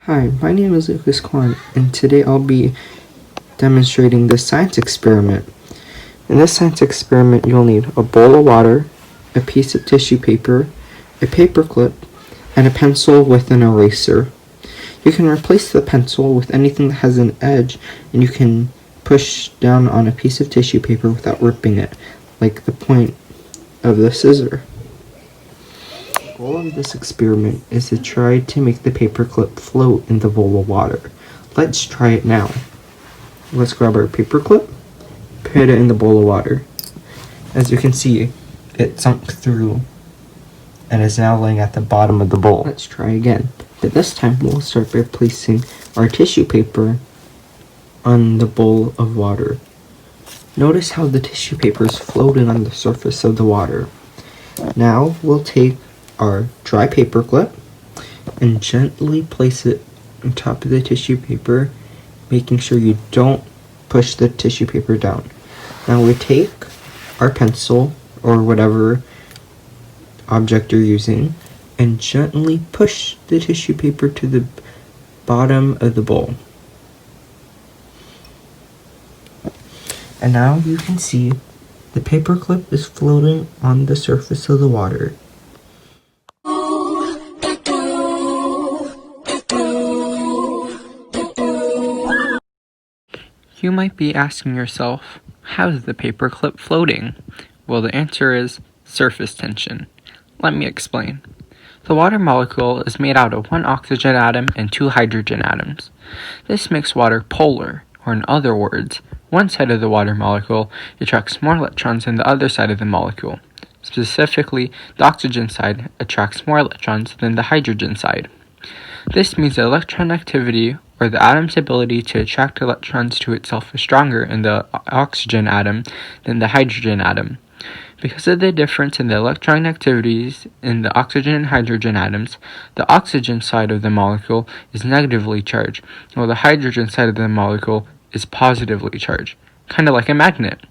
Hi, my name is Lucas Kwan, and today I'll be demonstrating this science experiment. In this science experiment, you'll need a bowl of water, a piece of tissue paper, a paper clip, and a pencil with an eraser. You can replace the pencil with anything that has an edge, and you can push down on a piece of tissue paper without ripping it, like the point of the scissor. The goal of this experiment is to try to make the paperclip float in the bowl of water. Let's try it now. Let's grab our paperclip, put it in the bowl of water. As you can see, it sunk through and is now laying at the bottom of the bowl. Let's try again, but this time we'll start by placing our tissue paper on the bowl of water. Notice how the tissue paper is floating on the surface of the water. Now we'll take our dry paper clip and gently place it on top of the tissue paper, making sure you don't push the tissue paper down. Now we take our pencil or whatever object you're using and gently push the tissue paper to the bottom of the bowl. And now you can see the paper clip is floating on the surface of the water. You might be asking yourself, how is the paperclip floating? Well, the answer is surface tension. Let me explain. The water molecule is made out of one oxygen atom and two hydrogen atoms. This makes water polar, or in other words, one side of the water molecule attracts more electrons than the other side of the molecule. Specifically, the oxygen side attracts more electrons than the hydrogen side. This means that electron activity, or the atom's ability to attract electrons to itself, is stronger in the oxygen atom than the hydrogen atom. Because of the difference in the electron activities in the oxygen and hydrogen atoms, the oxygen side of the molecule is negatively charged, while the hydrogen side of the molecule is positively charged, kind of like a magnet.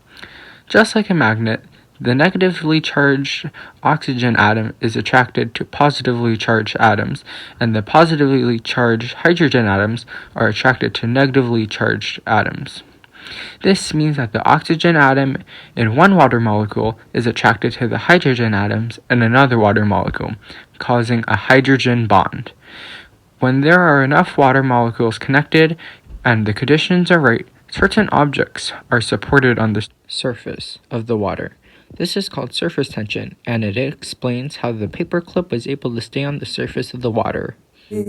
Just like a magnet, the negatively charged oxygen atom is attracted to positively charged atoms, and the positively charged hydrogen atoms are attracted to negatively charged atoms. This means that the oxygen atom in one water molecule is attracted to the hydrogen atoms in another water molecule, causing a hydrogen bond. When there are enough water molecules connected and the conditions are right, certain objects are supported on the surface of the water. This is called surface tension, and it explains how the paperclip was able to stay on the surface of the water. Now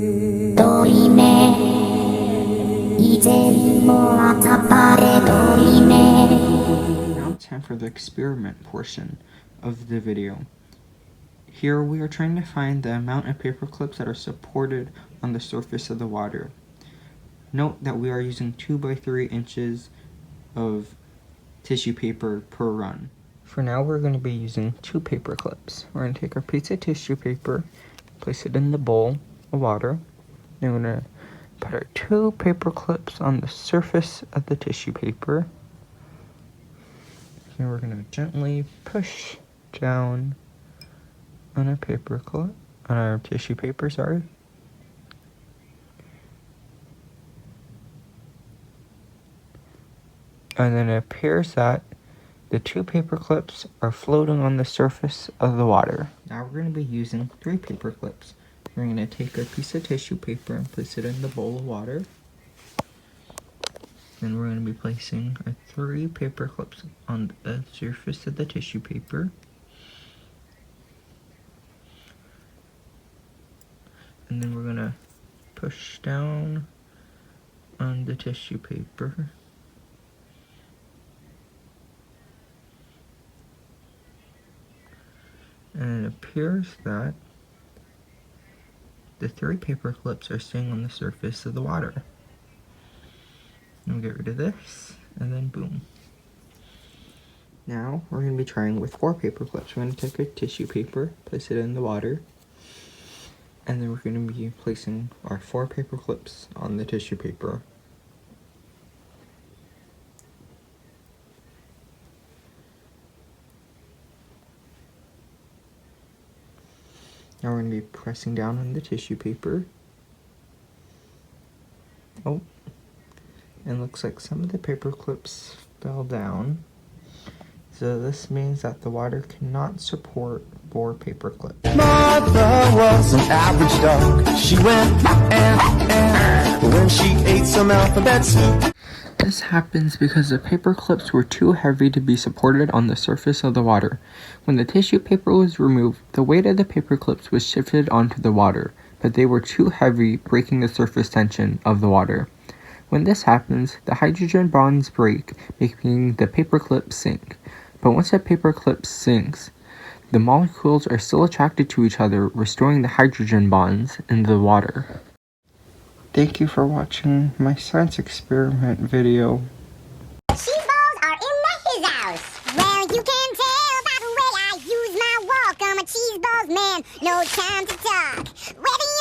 it's time for the experiment portion of the video. Here we are trying to find the amount of paper clips that are supported on the surface of the water. Note that we are using 2 by 3 inches of tissue paper per run. For now we're going to be using 2 paper clips. We're going to take our piece of tissue paper, place it in the bowl of water. Then we're going to put our 2 paper clips on the surface of the tissue paper. Here we're going to gently push down on our paper clip, on our tissue paper, sorry. And then it appears that the 2 paper clips are floating on the surface of the water. Now we're going to be using 3 paper clips. We're going to take a piece of tissue paper and place it in the bowl of water. Then we're going to be placing our 3 paper clips on the surface of the tissue paper. And then we're going to push down on the tissue paper. And it appears that the 3 paper clips are staying on the surface of the water. And we'll get rid of this, and then boom. Now we're going to be trying with 4 paper clips. We're going to take a tissue paper, place it in the water, and then we're going to be placing our 4 paper clips on the tissue paper. Now we're going to be pressing down on the tissue paper. Oh, and looks like some of the paper clips fell down. So this means that the water cannot support 4 paper clips. Mother was an average dog. She went when she ate some alphabet soup. This happens because the paper clips were too heavy to be supported on the surface of the water. When the tissue paper was removed, the weight of the paper clips was shifted onto the water, but they were too heavy, breaking the surface tension of the water. When this happens, the hydrogen bonds break, making the paper clip sink. But once a paper clip sinks, the molecules are still attracted to each other, restoring the hydrogen bonds in the water. Thank you for watching my science experiment video. Cheese balls are in his house. Well, you can tell by the way I use my walk. I'm a cheese balls man, no time to talk. Ready?